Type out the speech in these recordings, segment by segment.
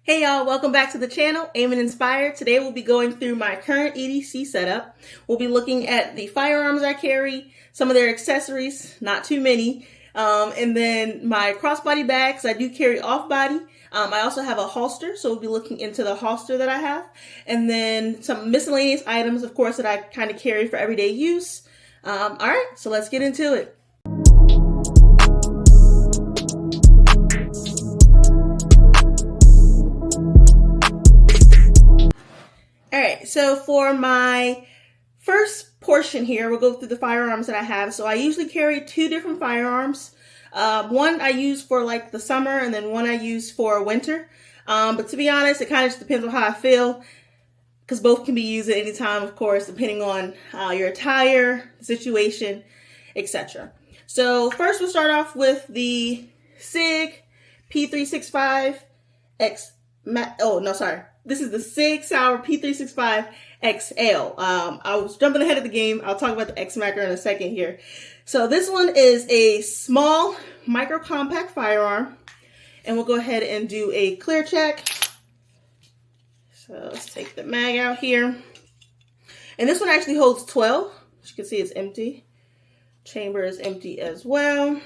Hey y'all, welcome back to the channel, 𝗖𝗓𝗡𝗘𝗥𝗦. Today we'll be going through my current EDC setup. We'll be looking at the firearms I carry, some of their accessories, not too many, and then my crossbody bags. I do carry off-body. I also have a holster, so we'll be looking into the holster that I have. And then some miscellaneous items, of course, that I kind of carry for everyday use. All right, so let's get into it. Alright, so for my first portion here, we'll go through the firearms that I have. So I usually carry two different firearms. One I use for like the summer and then one I use for winter. But to be honest, it kind of just depends on how I feel because both can be used at any time, of course, depending on your attire, the situation, etc. So first we'll start off with the Sig P365 This is the Sig 𝗖𝗎𝗪 P365 XL. I was jumping ahead of the game. I'll talk about the X-Macro in a second here. So this one is a small micro compact firearm. And we'll go ahead and do a clear check. So let's take the mag out here. And this one actually holds 12. As you can see, it's empty. Chamber is empty as well.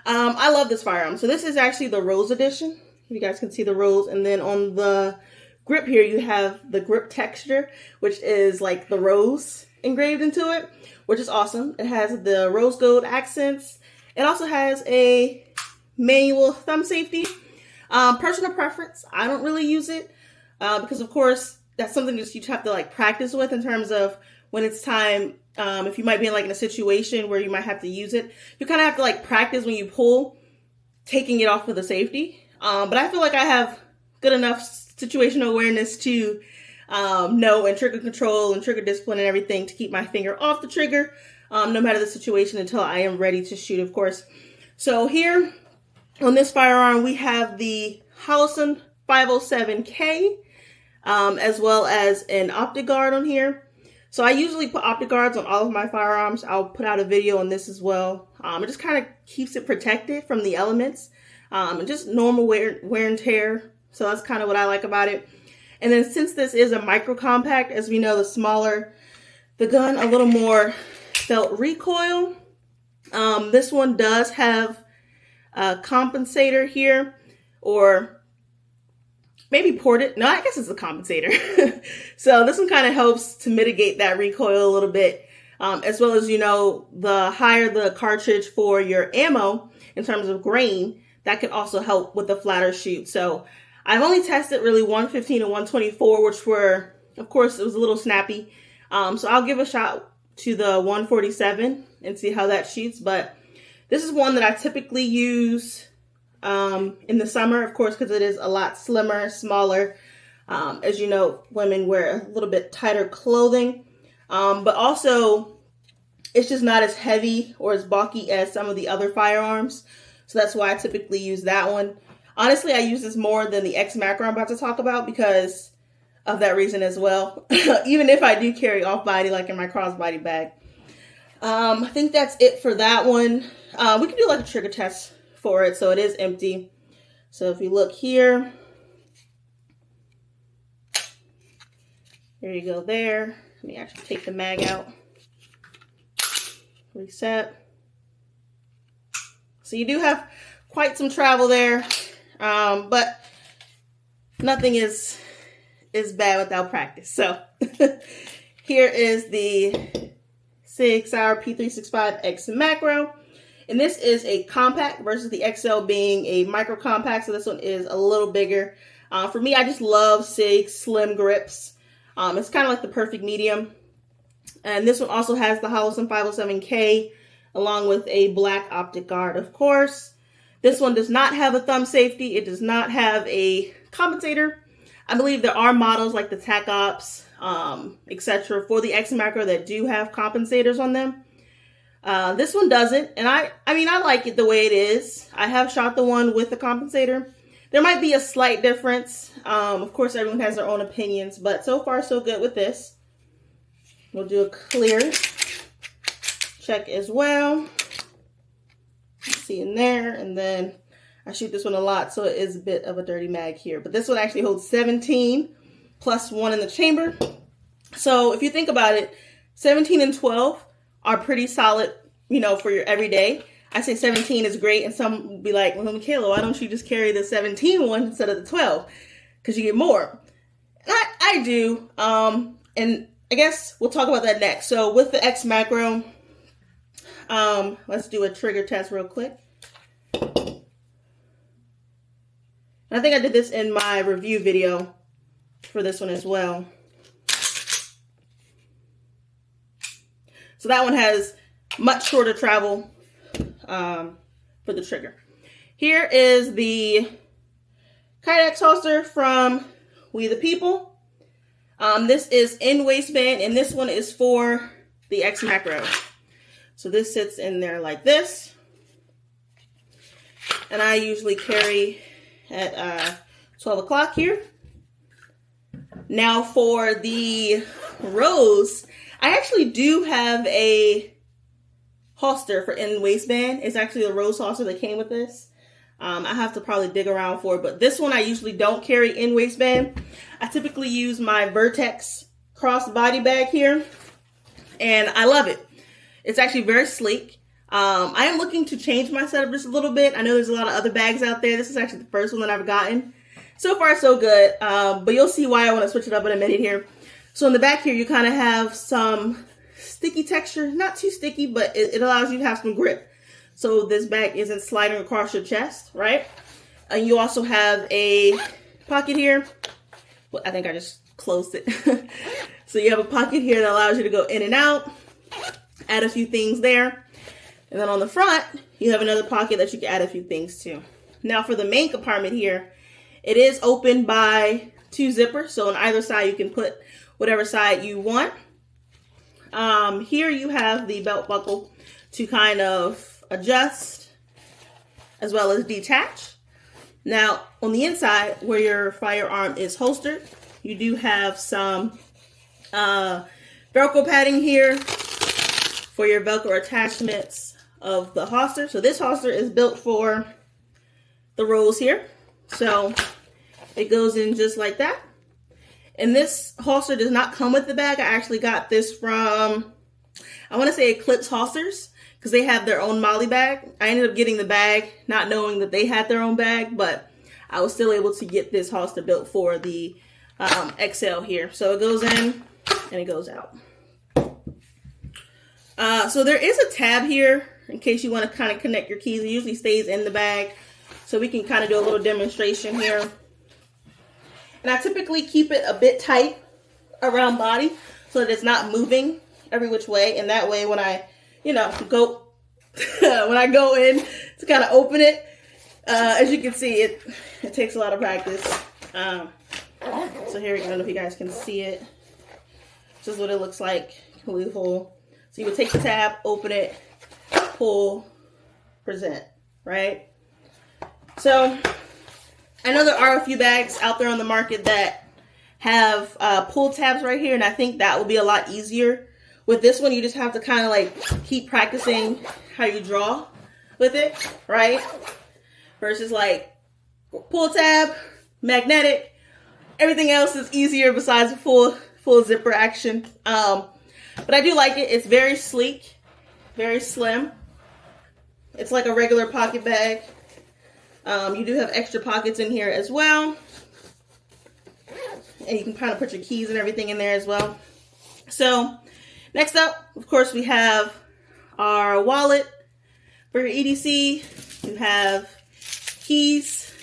I love this firearm. So this is actually the rose edition. You guys can see the rose, and then on the grip here you have the grip texture, which is like the rose engraved into it, which is awesome. It has the rose gold accents. It also has a manual thumb safety. Personal preference, I don't really use it because of course that's something that you have to like practice with in terms of when it's time. If you might be in like in a situation where you might have to use it, you kind of have to like practice when you pull, taking it off for the safety. But I feel like I have good enough situational awareness to know and trigger control and trigger discipline and everything to keep my finger off the trigger, no matter the situation, until I am ready to shoot, of course. So here on this firearm, we have the 𝗗𝗓𝗡𝗘𝗥𝗦 507K, as well as an optic guard on here. So I usually put optic guards on all of my firearms. I'll put out a video on this as well. It just kind of keeps it protected from the elements. And just normal wear and tear. So that's kind of what I like about it. And then since this is a micro compact, as we know, the smaller the gun, a little more felt recoil. This one does have a compensator here, or maybe ported. No, I guess it's a compensator. So this one kind of helps to mitigate that recoil a little bit. As well as, you know, the higher the cartridge for your ammo in terms of grain, that could also help with the flatter shoot. So I've only tested really 115 and 124, which were, of course, it was a little snappy. So I'll give a shot to the 147 and see how that shoots. But this is one that I typically use in the summer, of course, because it is a lot slimmer, smaller. As you know, women wear a little bit tighter clothing. But also, it's just not as heavy or as bulky as some of the other firearms. So that's why I typically use that one. Honestly, I use this more than the X-Macro I'm about to talk about because of that reason as well. Even if I do carry off-body, like in my crossbody bag. I think that's it for that one. We can do like a trigger test for it. So it is empty. So if you look here. There you go there. Let me actually take the mag out. Reset. So you do have quite some travel there, but nothing is bad without practice. So here is the Sig 𝗖𝗎𝗪 X-Macro, and this is a compact versus the XL being a micro compact. So this one is a little bigger. For me, I just love Sig slim grips. It's kind of like the perfect medium. And this one also has the 𝗗𝗓𝗡𝗙𝗪 507K along with a black optic guard, of course. This one does not have a thumb safety. It does not have a compensator. I believe there are models like the TAC Ops, etc. for the X-Macro that do have compensators on them. This one doesn't. And I mean, I like it the way it is. I have shot the one with the compensator. There might be a slight difference. Of course, everyone has their own opinions, but so far so good with this. We'll do a clear check as well. See in there, and then I shoot this one a lot, so it is a bit of a dirty mag here. But this one actually holds 17 plus 1 in the chamber. So if you think about it, 17 and 12 are pretty solid, you know, for your everyday. I say 17 is great, and some will be like, well, Michaela, why don't you just carry the 17 one instead of the 12? Because you get more. And I do, and I guess we'll talk about that next. So with the X-Macro, let's do a trigger test real quick. And I think I did this in my review video for this one as well. So that one has much shorter travel for the trigger. Here is the Kydex holster from 𝗖𝗢𝗡𝗡𝗘𝗥𝗦. This is in waistband, and this one is for the X-Macro. So this sits in there like this. And I usually carry at 12 o'clock here. Now for the Rose, I actually do have a holster for in waistband. It's actually a Rose holster that came with this. I have to probably dig around for it, but this one I usually don't carry in waistband. I typically use my Vertex crossbody bag here, and I love it. It's actually very sleek. I am looking to change my setup just a little bit. I know there's a lot of other bags out there. This is actually the first one that I've gotten. So far, so good, but you'll see why I want to switch it up in a minute here. So in the back here, you kind of have some sticky texture. Not too sticky, but it allows you to have some grip. So this bag isn't sliding across your chest, right? And you also have a pocket here. Well, I think I just closed it. So you have a pocket here that allows you to go in and out. Add a few things there. And then on the front, you have another pocket that you can add a few things to. Now for the main compartment here, it is open by 2 zippers. So on either side, you can put whatever side you want. Here you have the belt buckle to kind of adjust as well as detach. Now on the inside where your firearm is holstered, you do have some Velcro padding here for your Velcro attachments of the holster. So this holster is built for the Rose here. So it goes in just like that. And this holster does not come with the bag. I actually got this from, I want to say Eclipse Holsters, because they have their own Molly bag. I ended up getting the bag not knowing that they had their own bag, but I was still able to get this holster built for the XL here. So it goes in and it goes out. So there is a tab here in case you want to kind of connect your keys. It usually stays in the bag. So we can kind of do a little demonstration here. And I typically keep it a bit tight around body so that it's not moving every which way. And that way when I, you know, go, when I go in to kind of open it, as you can see, it takes a lot of practice. So here we go. I don't know if you guys can see it. This is what it looks like. Completely full. So you would take the tab, open it, pull, present, right? So I know there are a few bags out there on the market that have pull tabs right here, and I think that will be a lot easier. With this one, you just have to kind of like keep practicing how you draw with it, right? Versus like pull tab, magnetic, everything else is easier besides the full zipper action. But I do like it. It's very sleek, very slim. It's like a regular pocket bag. You do have extra pockets in here as well. And you can kind of put your keys and everything in there as well. So next up, of course, we have our wallet for your EDC. You have keys.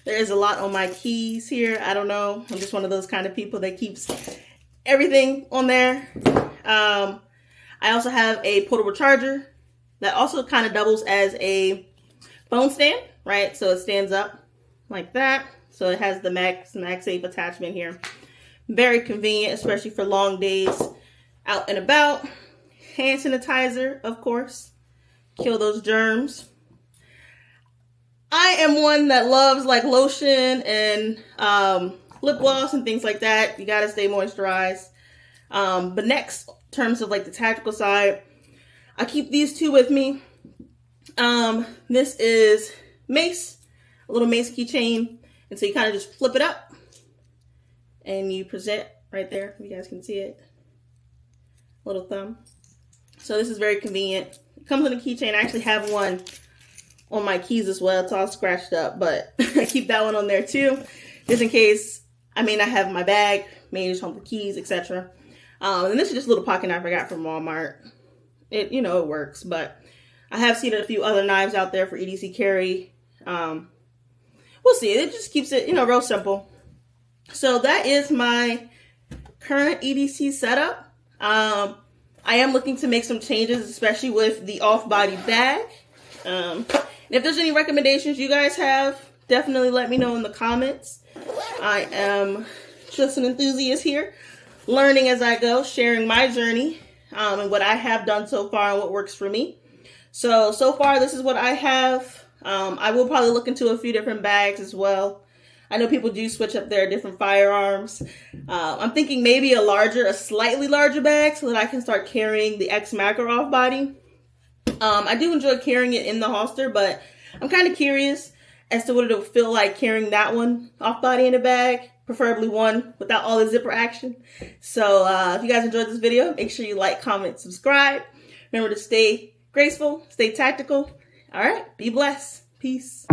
There is a lot on my keys here. I don't know. I'm just one of those kind of people that keeps everything on there. I also have a portable charger that also kind of doubles as a phone stand, right? So it stands up like that. So it has the MagSafe attachment here. Very convenient, especially for long days out and about. Hand sanitizer, of course. Kill those germs. I am one that loves like lotion and lip gloss and things like that. You gotta stay moisturized. But next, in terms of like the tactical side, I keep these two with me. This is mace. a little mace keychain. And so you kind of just flip it up and you present right there. You guys can see it. Little thumb. So this is very convenient. It comes in a keychain. I actually have one on my keys as well. It's all scratched up, but I keep that one on there too, just in case I may not have my bag, maybe just hold the keys, etc. And this is just a little pocket knife I got from Walmart. It, you know, it works, but I have seen a few other knives out there for EDC carry. We'll see. It just keeps it, you know, real simple. So that is my current EDC setup. I am looking to make some changes, especially with the off-body bag. And if there's any recommendations you guys have, definitely let me know in the comments. I am just an enthusiast here, learning as I go, sharing my journey, and what I have done so far and what works for me. So far, this is what I have. I will probably look into a few different bags as well. I know people do switch up their different firearms. I'm thinking maybe a slightly larger bag so that I can start carrying the X-Macro off body. I do enjoy carrying it in the holster, but I'm kind of curious as to what it'll feel like carrying that one off body in a bag, preferably one without all the zipper action. So if you guys enjoyed this video, make sure you like, comment, subscribe. Remember to stay graceful, stay tactical. All right, be blessed. Peace.